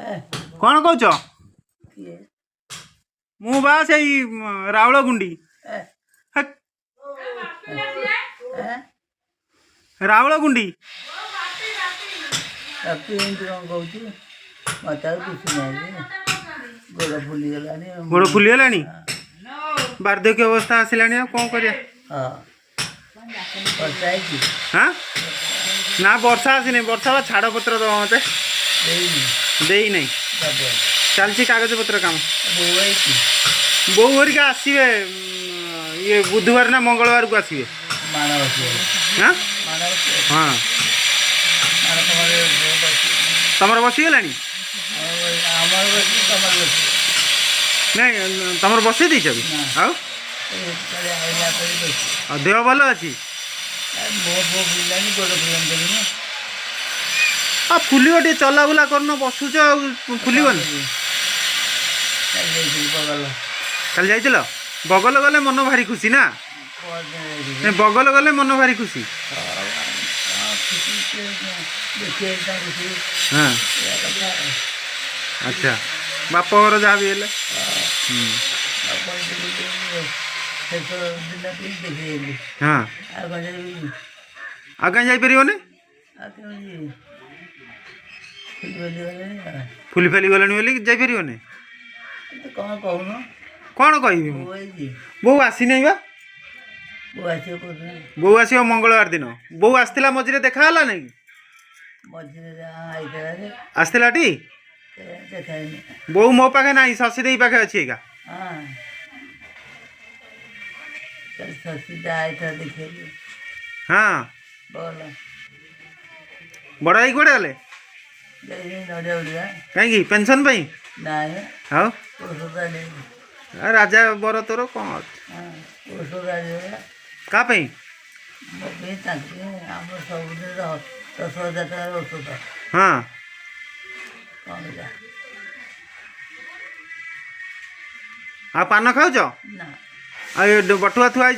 कौन कौच मु बा से रावल गुंडी रावल गुंडी गोड़ फुलीगला बार्धक्य अवस्था आसला कौन कर हाँ ना वर्षा आसी वर्षा छाड़ पत्र दबा मत दे नहीं चलती कागज पत्र काम बो हरिका आसवे ये बुधवार ना मंगलवार को आसवे हाँ हाँ तमर बसीगला नहीं तमर बसई देच देह भल अच्छी फुलिव टे चला बुला कर बसुच फुलबनी कल जाइल बगल गले मन भारी खुशी ना बगल गले मन भारी खुशी हाँ अच्छा बाप घर जहाँ भी है हाँ आ कहीं जापर फुली फेली गले बोली जापर कौन कह बो आसी नहीं बा बो आस मंगलवार दिन बो आसला मझे देखाला नहीं आसला टी बो मो पाखे ना शशि दे पाखे अच्छी हाँ बड़ भाई कौटे गले कहीं पेंशन हाँ राजा बर तोर कौन का हाँ आ पान खाऊ बटुआ थुआई